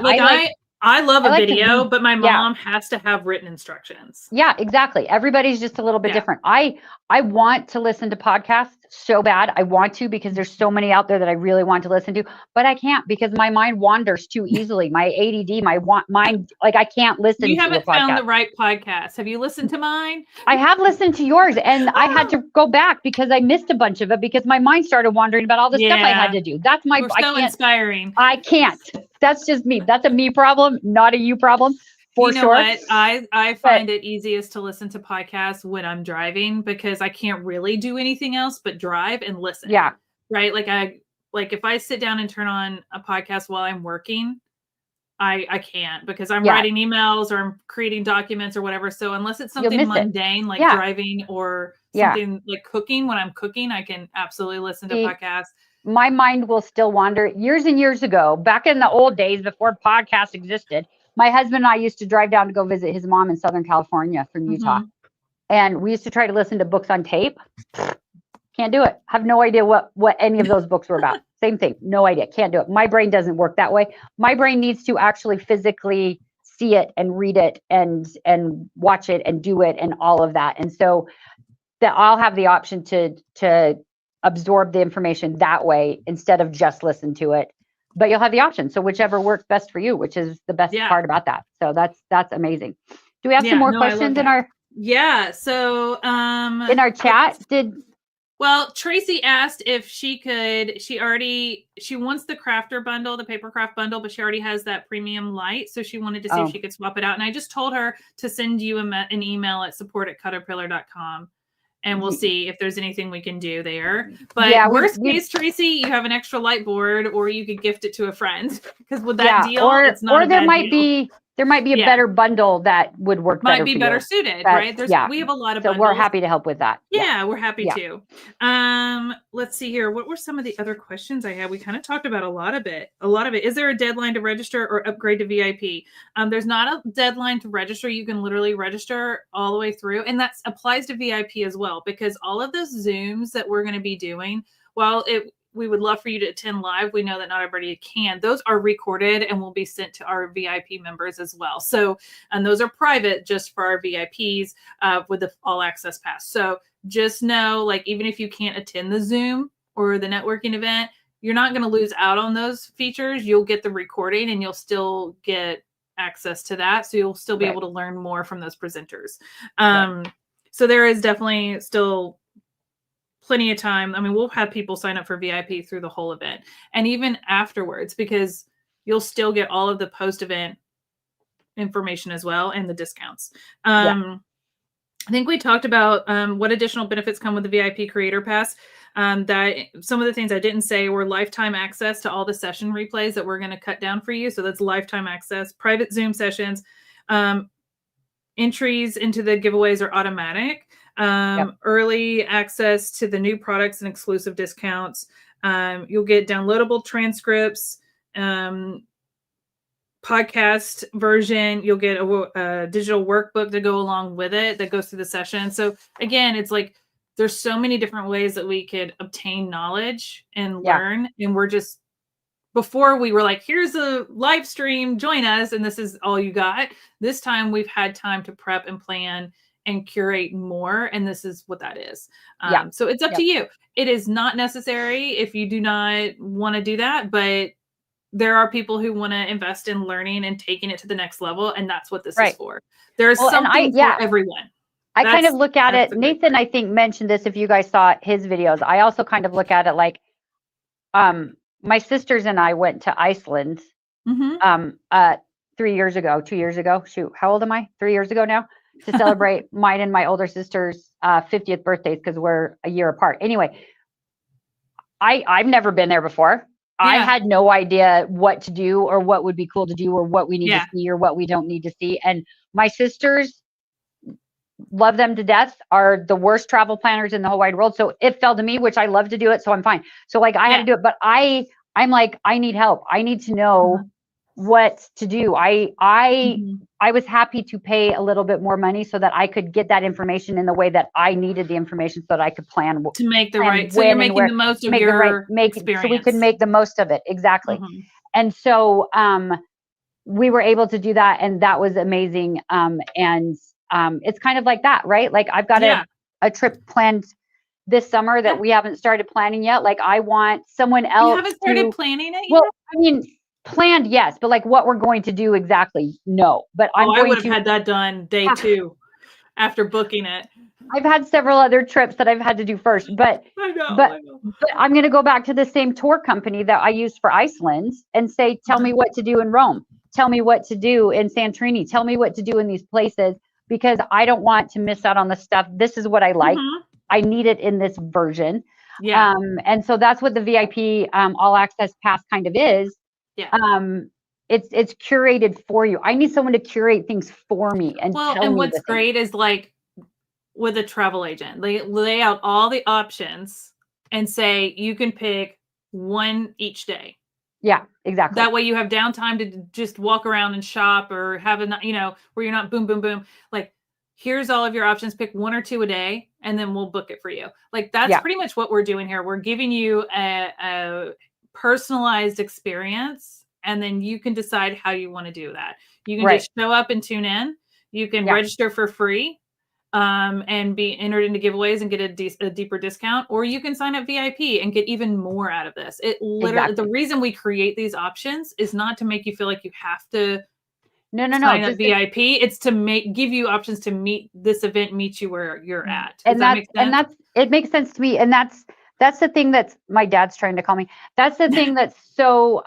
I love a video, but my mom has to have written instructions. Yeah, exactly. Everybody's just a little bit different. I want to listen to podcasts so bad. I want to because there's so many out there that I really want to listen to, but I can't because my mind wanders too easily. My ADD, my mind, like I can't listen to a podcast. You haven't found the right podcast. Have you listened to mine? I have listened to yours and I had to go back because I missed a bunch of it because my mind started wandering about all the stuff I had to do. That's my, inspiring. I can't. That's just me. That's a me problem, not a you problem. You know what? I find it easiest to listen to podcasts when I'm driving because I can't really do anything else but drive and listen. Yeah. Right. Like if I sit down and turn on a podcast while I'm working, I can't because I'm writing emails or I'm creating documents or whatever. So unless it's something mundane like driving or something like cooking, when I'm cooking, I can absolutely listen to podcasts. My mind will still wander. Years and years ago, back in the old days before podcasts existed, my husband and I used to drive down to go visit his mom in Southern California from Utah. And we used to try to listen to books on tape. Can't do it. Have no idea what any of those books were about. Same thing. No idea. Can't do it. My brain doesn't work that way. My brain needs to actually physically see it and read it and watch it and do it and all of that. And so that I'll have the option to absorb the information that way instead of just listen to it. But you'll have the option. So whichever works best for you, which is the best part about that. So that's amazing. Do we have some more questions in our? Yeah. So in our chat, well, Tracy asked if she could. She wants the crafter bundle, the paper craft bundle, but she already has that premium light. So she wanted to see if she could swap it out. And I just told her to send you an email at support@caterpillar.com. And we'll see if there's anything we can do there. But worst case, Tracy, you have an extra light board, or you could gift it to a friend. Because with that deal, it's not. Or there might be a better bundle that would work. Might be better suited, right? We have a lot of. So we're happy to help with that. Yeah, we're happy to. Let's see here. What were some of the other questions I had? We kind of talked about a lot of it. Is there a deadline to register or upgrade to VIP? There's not a deadline to register. You can literally register all the way through, and that applies to VIP as well because all of the Zooms that we're going to be doing, while we would love for you to attend live. We know that not everybody can. Those are recorded and will be sent to our VIP members as well. So, and those are private just for our VIPs with the all access pass. So just know, like, even if you can't attend the Zoom or the networking event, you're not going to lose out on those features. You'll get the recording and you'll still get access to that. So you'll still be able to learn more from those presenters. So there is definitely still plenty of time. I mean, we'll have people sign up for VIP through the whole event and even afterwards, because you'll still get all of the post-event information as well and the discounts. I think we talked about what additional benefits come with the VIP Creator Pass. That some of the things I didn't say were lifetime access to all the session replays that we're going to cut down for you. So that's lifetime access, private Zoom sessions, entries into the giveaways are automatic, early access to the new products and exclusive discounts. You'll get downloadable transcripts, podcast version. You'll get a digital workbook to go along with it that goes through the session. So again, it's like there's so many different ways that we could obtain knowledge and learn. And we're just, before we were like, here's a live stream, join us, and this is all you got. This time we've had time to prep and plan and curate more, and this is what that is. So it's up to you. It is not necessary if you do not want to do that, but there are people who want to invest in learning and taking it to the next level, and that's what this is for. There's something for everyone. I kind of look at it, Nathan, I think, mentioned this if you guys saw his videos. I also kind of look at it like my sisters and I went to Iceland 2 years ago. Shoot, how old am I? 3 years ago now, to celebrate mine and my older sister's 50th birthdays, because we're a year apart. Anyway, I've never been there before. I had no idea what to do or what would be cool to do or what we need to see or what we don't need to see. And my sisters, love them to death, are the worst travel planners in the whole wide world. So it fell to me, which I love to do it. So I'm fine. So like I had to do it, but I'm like, I need help. I need to know what to do. I was happy to pay a little bit more money so that I could get that information in the way that I needed the information, so that I could plan to make the right. So you're making the most of your experience. So we could make the most of it. Exactly. And so we were able to do that, and that was amazing. It's kind of like that, right? Like I've got a trip planned this summer that we haven't started planning yet. Like I want someone else. You haven't started planning it yet? Well, I mean, planned, yes, but like what we're going to do exactly, no. But I would have had that done day 2 after booking it. I've had several other trips that I've had to do first, but I know. But I'm going to go back to the same tour company that I used for Iceland and say, tell me what to do in Rome. Tell me what to do in Santorini. Tell me what to do in these places, because I don't want to miss out on the stuff. This is what I like. I need it in this version. And so that's what the VIP all access pass kind of is. It's curated for you. I need someone to curate things for me and tell me. And what's great is, like, with a travel agent, they lay out all the options and say you can pick one each day. Yeah, exactly. That way you have downtime to just walk around and shop, or have a, where you're not boom, boom, boom. Like, here's all of your options. Pick 1 or 2 a day, and then we'll book it for you. Like, that's pretty much what we're doing here. We're giving you a personalized experience, and then you can decide how you want to do that. You can just show up and tune in. You can register for free and be entered into giveaways and get a deeper discount, or you can sign up VIP and get even more out of this. It literally, the reason we create these options is not to make you feel like you have to sign up VIP. It's to give you options to meet this event, meet you where you're at. Does that make sense? It makes sense to me. And that's the thing that's, my dad's trying to call me. That's the thing that's so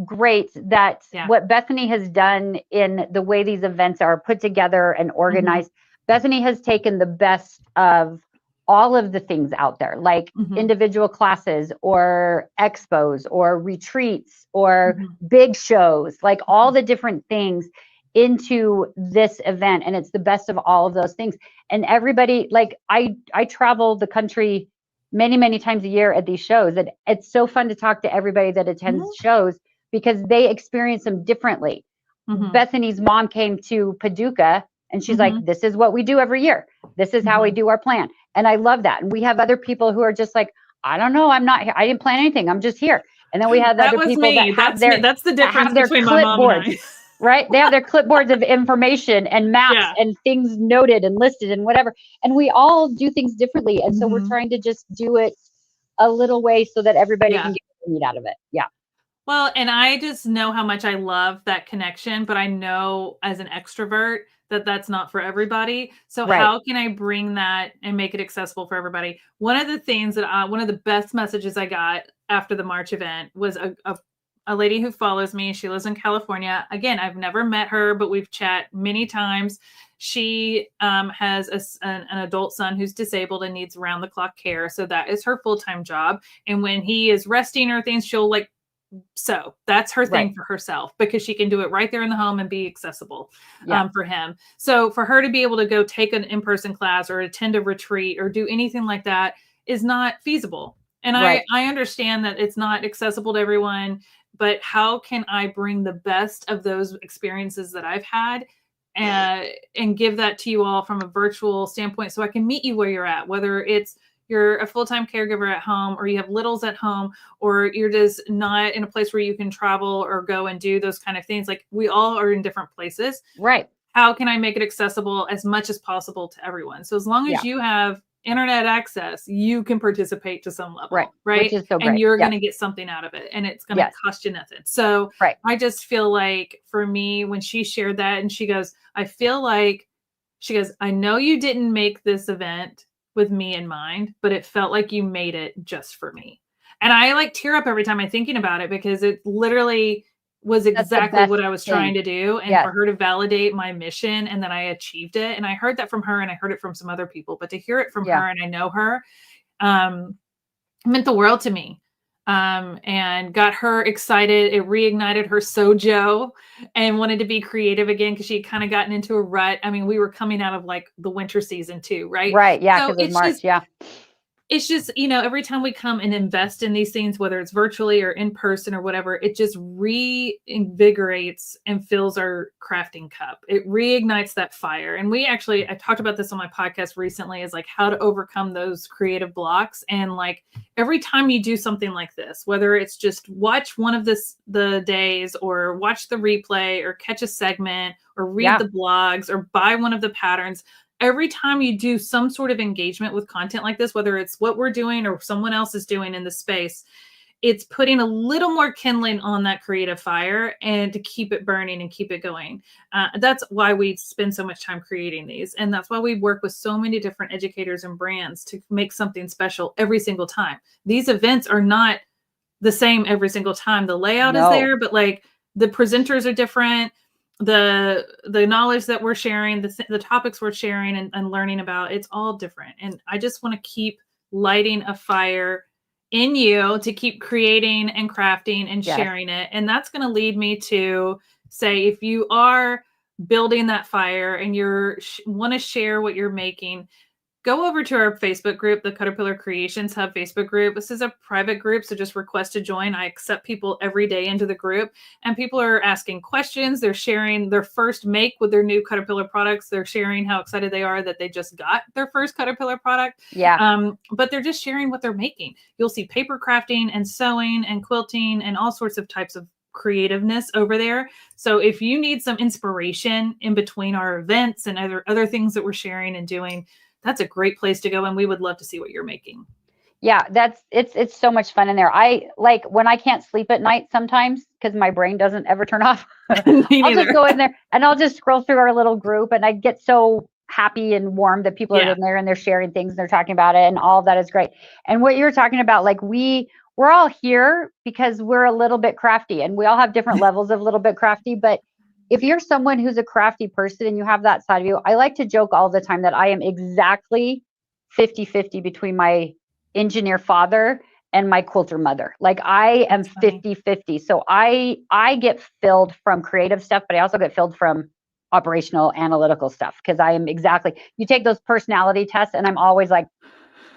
great, that what Bethany has done in the way these events are put together and organized. Bethany has taken the best of all of the things out there, like individual classes or expos or retreats or big shows, like all the different things into this event. And it's the best of all of those things. And everybody, like I travel the country many, many times a year at these shows. And it's so fun to talk to everybody that attends shows, because they experience them differently. Bethany's mom came to Paducah, and she's like, this is what we do every year. This is how we do our plan. And I love that. And we have other people who are just like, I don't know. I didn't plan anything. I'm just here. And then we have That other was people me. that have That's the difference between my mom and I. Right? They have their clipboards of information and maps and things noted and listed and whatever. And we all do things differently. And so we're trying to just do it a little way so that everybody can get what they need out of it. Yeah. Well, and I just know how much I love that connection, but I know as an extrovert that that's not for everybody. So how can I bring that and make it accessible for everybody? One of the things that one of the best messages I got after the March event was a lady who follows me. She lives in California. Again, I've never met her, but we've chat many times. She has an adult son who's disabled and needs round the clock care. So that is her full-time job. And when he is resting or things, she'll so that's her thing for herself, because she can do it right there in the home and be accessible for him. So for her to be able to go take an in-person class or attend a retreat or do anything like that is not feasible. And I understand that it's not accessible to everyone, but how can I bring the best of those experiences that I've had and give that to you all from a virtual standpoint so I can meet you where you're at, whether it's you're a full-time caregiver at home, or you have littles at home, or you're just not in a place where you can travel or go and do those kind of things. Like, we all are in different places. Right. How can I make it accessible as much as possible to everyone? So as long as you have internet access, you can participate to some level, right? Which is so great. And you're going to get something out of it, and it's going to cost you nothing. So I just feel like, for me, when she shared that, and she goes, I know you didn't make this event with me in mind, but it felt like you made it just for me. And I tear up every time I'm thinking about it, because it literally was exactly what I was trying to do. And for her to validate my mission and that I achieved it. And I heard that from her, and I heard it from some other people, but to hear it from her, and I know her, meant the world to me. And got her excited. It reignited her sojo and wanted to be creative again, because she had kind of gotten into a rut. I mean, we were coming out of the winter season too, right? Right. Yeah. Because it's March. It's just, every time we come and invest in these things, whether it's virtually or in person or whatever, it just reinvigorates and fills our crafting cup. It reignites that fire. And I talked about this on my podcast recently, is how to overcome those creative blocks. And every time you do something like this, whether it's just watch one of the days, or watch the replay, or catch a segment, or read the blogs, or buy one of the patterns, every time you do some sort of engagement with content like this, whether it's what we're doing or someone else is doing in the space, it's putting a little more kindling on that creative fire, and to keep it burning and keep it going. That's why we spend so much time creating these. And that's why we work with so many different educators and brands to make something special every single time. These events are not the same every single time. The layout is there, but the presenters are different. The knowledge that we're sharing, the topics we're sharing and learning about, it's all different. And I just want to keep lighting a fire in you to keep creating and crafting and sharing it. And that's going to lead me to say, if you are building that fire and you're want to share what you're making, go over to our Facebook group, the Caterpillar Creations Hub Facebook group. This is a private group, so just request to join. I accept people every day into the group, and people are asking questions. They're sharing their first make with their new Caterpillar products. They're sharing how excited they are that they just got their first Caterpillar product. But they're just sharing what they're making. You'll see paper crafting and sewing and quilting and all sorts of types of creativeness over there. So if you need some inspiration in between our events and other things that we're sharing and doing, that's a great place to go. And we would love to see what you're making. Yeah, it's so much fun in there. I when I can't sleep at night sometimes, because my brain doesn't ever turn off. I'll just go in there and I'll just scroll through our little group, and I get so happy and warm that people are in there and they're sharing things and they're talking about it, and all of that is great. And what you're talking about, we're all here because we're a little bit crafty, and we all have different levels of little bit crafty. But if you're someone who's a crafty person and you have that side of you, I like to joke all the time that I am exactly 50-50 between my engineer father and my quilter mother. I am 50-50. So I get filled from creative stuff, but I also get filled from operational analytical stuff, because I am you take those personality tests and I'm always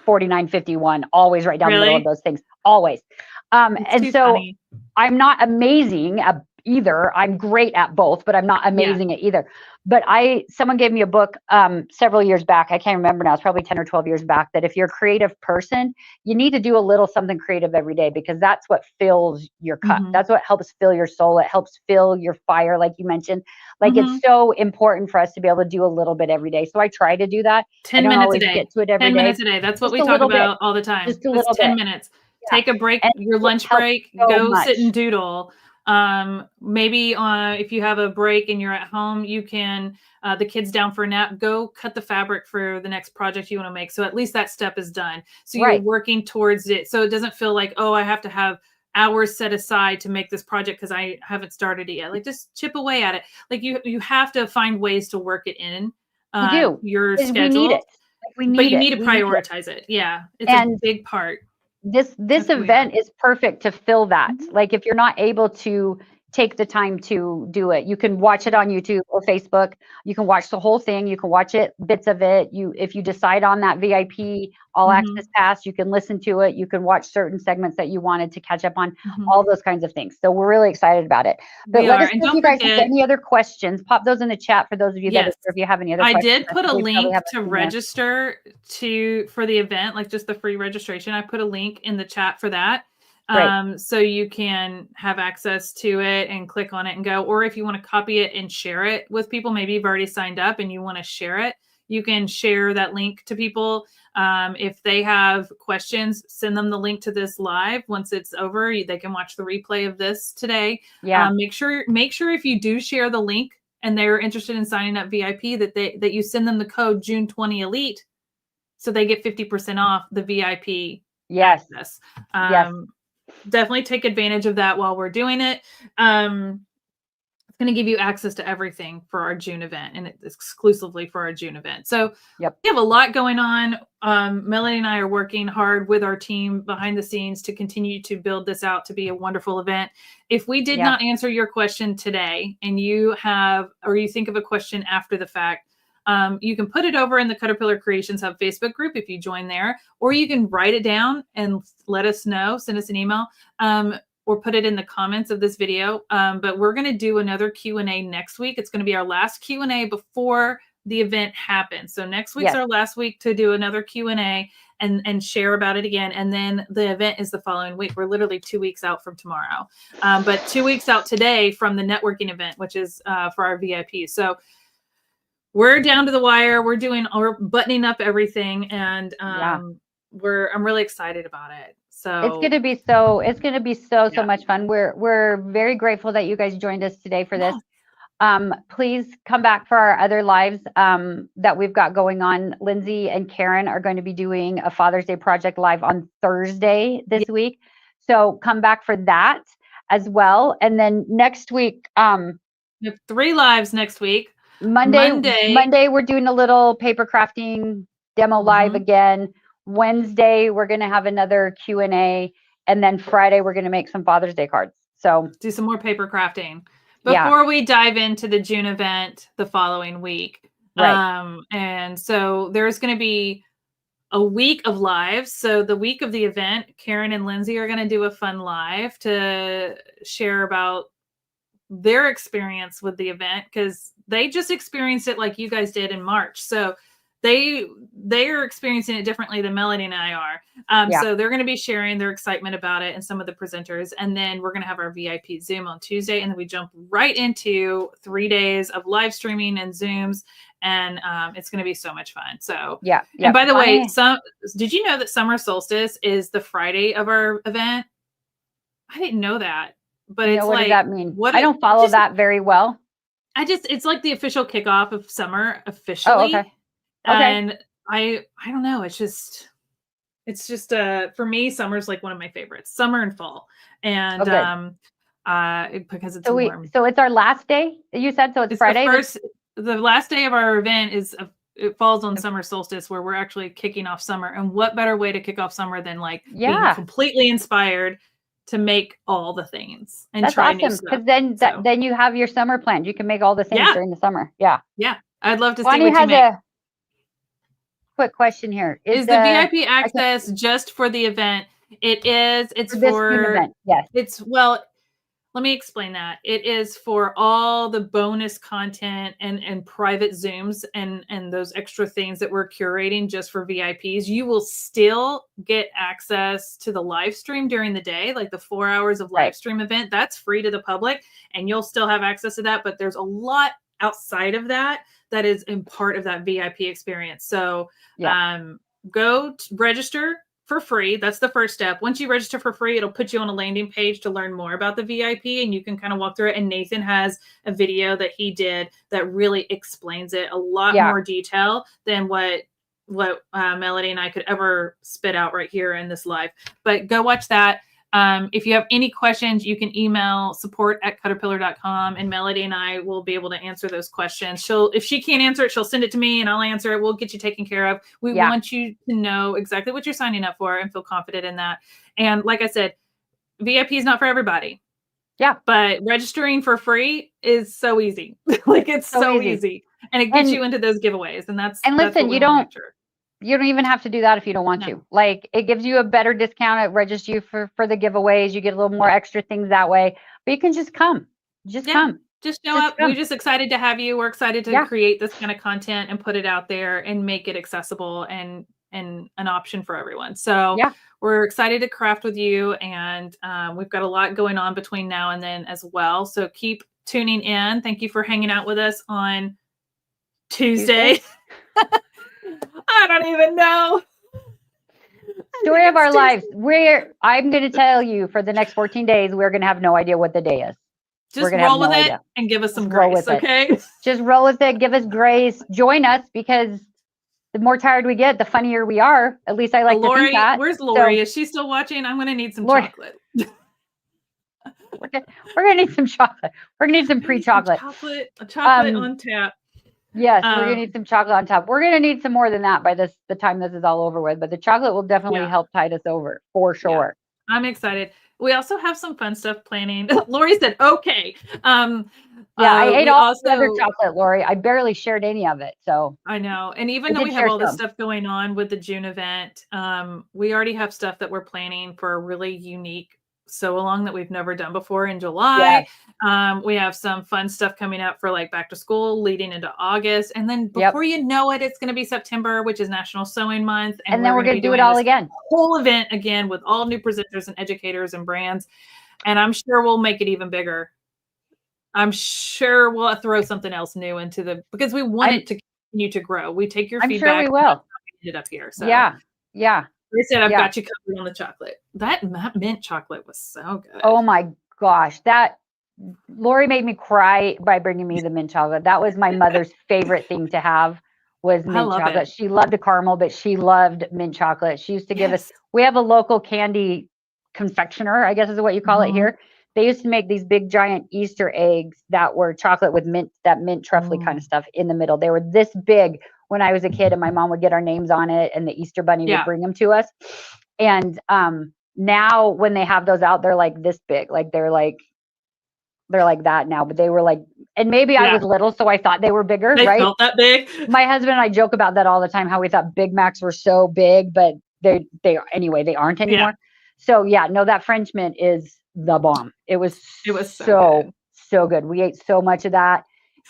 49-51, always right down the middle of those things, always. And so funny. I'm not amazing either. I'm great at both, but I'm not amazing at either. But someone gave me a book several years back. I can't remember now. It's probably 10 or 12 years back, that if you're a creative person, you need to do a little something creative every day, because that's what fills your cup. That's what helps fill your soul. It helps fill your fire, like you mentioned. Like it's so important for us to be able to do a little bit every day. So I try to do that. 10 I don't minutes always a day. get to it every 10 day. minutes a day. That's what Just we talk about all the time. Just a little 10 bit. minutes. Take a break, And your lunch break, go sit and doodle. Maybe if you have a break and you're at home, you can, the kids down for a nap, go cut the fabric for the next project you want to make. So at least that step is done. So you're working towards it. So it doesn't feel like, oh, I have to have hours set aside to make this project because I haven't started it yet. Like just chip away at it. Like you have to find ways to work it in your schedule. We need it. But you need to prioritize it. Yeah. It's a big part. This event is perfect to fill that. Like if you're not able to take the time to do it, you can watch it on YouTube or Facebook. You can watch the whole thing. You can watch it, bits of it. If you decide on that VIP all access pass, you can listen to it. You can watch certain segments that you wanted to catch up on, all those kinds of things. So we're really excited about it. But let us know if you guys have any other questions. Pop those in the chat for those of you that, if you have any other questions. I did put a link to register for the event, like just the free registration. I put a link in the chat for that. So you can have access to it and click on it and go, or if you want to copy it and share it with people, maybe you've already signed up and you want to share it, you can share that link to people. If they have questions, send them the link to this live. Once it's over, they can watch the replay of this today. Make sure if you do share the link and they're interested in signing up VIP, that you send them the code June 20 Elite, so they get 50% off the VIP access. Definitely take advantage of that while we're doing it. It's going to give you access to everything for our June event, and it's exclusively for our June event. So we have a lot going on. Melanie and I are working hard with our team behind the scenes to continue to build this out to be a wonderful event. If we did not answer your question today and you think of a question after the fact, you can put it over in the Caterpillar Creations Hub Facebook group if you join there, or you can write it down and let us know, send us an email, or put it in the comments of this video. But we're going to do another Q&A next week. It's going to be our last Q&A before the event happens. So next week's our last week to do another Q&A and share about it again. And then the event is the following week. We're literally 2 weeks out from tomorrow, but 2 weeks out today from the networking event, which is for our VIP. So we're down to the wire. We're buttoning up everything, and I'm really excited about it. So it's going to be so much fun. We're very grateful that you guys joined us today for this. Please come back for our other lives that we've got going on. Lindsay and Karen are going to be doing a Father's Day project live on Thursday this week. So come back for that as well. And then next week, we have 3 lives next week. Monday, we're doing a little paper crafting demo live again. Wednesday, we're going to have another Q&A. And then Friday, we're going to make some Father's Day cards. So do some more paper crafting before we dive into the June event the following week. And so there's going to be a week of lives. So the week of the event, Karen and Lindsay are going to do a fun live to share about their experience with the event, because they just experienced it like you guys did in March. So they're experiencing it differently than Melanie and I are. So they're going to be sharing their excitement about it and some of the presenters. And then we're going to have our VIP Zoom on Tuesday. And then we jump right into 3 days of live streaming and Zooms. And it's going to be so much fun. So and by the way, did you know that summer solstice is the Friday of our event? I didn't know that. But it's what does that mean? I don't follow that very well. It's like the official kickoff of summer officially. Oh, okay. And I don't know. It's just for me, summer's like one of my favorites, summer and fall. And because it's warm. So it's our last day, you said, so it's Friday. The last day of our event it falls on summer solstice, where we're actually kicking off summer. And what better way to kick off summer than being completely inspired to make all the things and try new stuff. Because then you have your summer planned. You can make all the things during the summer. Yeah. I'd love to see what you make. A quick question here. Is the VIP access just for the event? It is. It's for this event. Yes. It's Let me explain that. It is for all the bonus content and private Zooms and those extra things that we're curating just for VIPs. You will still get access to the live stream during the day, like the 4 hours of live stream event. That's free to the public, and you'll still have access to that. But there's a lot outside of that that is in part of that VIP experience. So go register for free. That's the first step. Once you register for free, it'll put you on a landing page to learn more about the VIP, and you can kind of walk through it. And Nathan has a video that he did that really explains it a lot more detail than what Melody and I could ever spit out right here in this live. But go watch that. If you have any questions, you can email support@caterpillar.com, and Melody and I will be able to answer those questions. If she can't answer it, she'll send it to me and I'll answer it. We'll get you taken care of. We want you to know exactly what you're signing up for and feel confident in that. And like I said, VIP is not for everybody. Yeah. But registering for free is so easy. Like it's so easy. And it gets you into those giveaways. And listen, you don't even have to do that if you don't want to. Like, it gives you a better discount. It registers you for the giveaways. You get a little more extra things that way. But you can just come. Come. Just show up. We're just excited to have you. We're excited to create this kind of content and put it out there and make it accessible and an option for everyone. So we're excited to craft with you. And we've got a lot going on between now and then as well. So keep tuning in. Thank you for hanging out with us on Tuesday. I don't even know. Story of our lives. I'm going to tell you, for the next 14 days, we're going to have no idea what the day is. Just roll with it and give us some grace, okay? Just roll with it. Give us grace. Join us, because the more tired we get, the funnier we are. At least I like to think that. Where's Lori? Is she still watching? I'm going to need some chocolate. We're going to need some chocolate. We're going to need some pre-chocolate. Chocolate on tap. Yes, we're going to need some chocolate on top. We're going to need some more than that by the time this is all over with. But the chocolate will definitely help tide us over, for sure. Yeah. I'm excited. We also have some fun stuff planning. Lori said, okay. I ate all the other chocolate, Lori. I barely shared any of it. So I know. And even though we have all this stuff going on with the June event, we already have stuff that we're planning for a really unique sew-along that we've never done before in July. We have some fun stuff coming up for like back to school leading into August. And then before you know it, it's going to be September, which is National Sewing Month. And then we're going to do it all again. Whole event again with all new presenters and educators and brands. And I'm sure we'll make it even bigger. I'm sure we'll throw something else new into because we want it to continue to grow. We take your feedback. I'm sure we will. Get it up here. So yeah. They said, I've got you covered on the chocolate. That mint chocolate was so good. Oh my gosh. Lori made me cry by bringing me the mint chocolate. That was my mother's favorite thing to have, was mint chocolate. She loved the caramel, but she loved mint chocolate. She used to give us, we have a local candy confectioner, I guess is what you call it here. They used to make these big giant Easter eggs that were chocolate with mint, that mint truffle kind of stuff in the middle. They were this big when I was a kid, and my mom would get our names on it, and the Easter bunny would bring them to us. And now when they have those out, they're like this big, like they're like that now, but they were like, and maybe I was little, so I thought they were bigger, right? Felt that big. My husband and I joke about that all the time, how we thought Big Macs were so big, but they aren't anymore. So that French mint is the bomb. It was so good. We ate so much of that.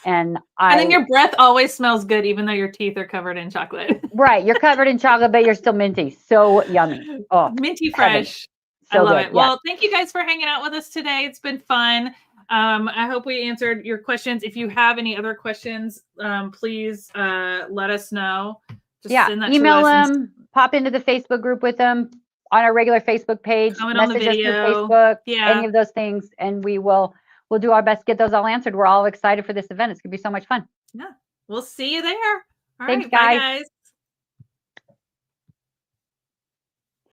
And then your breath always smells good, even though your teeth are covered in chocolate. Right. You're covered in chocolate, but you're still minty. So yummy. Oh, minty fresh. So I love it. Well, thank you guys for hanging out with us today. It's been fun. I hope we answered your questions. If you have any other questions, please let us know. Just send that email to us them, pop into the Facebook group with them on our regular Facebook page, message us through Facebook, any of those things, and we'll do our best to get those all answered. We're all excited for this event. It's going to be so much fun. Yeah. We'll see you there. All Thanks, right, guys. bye, guys.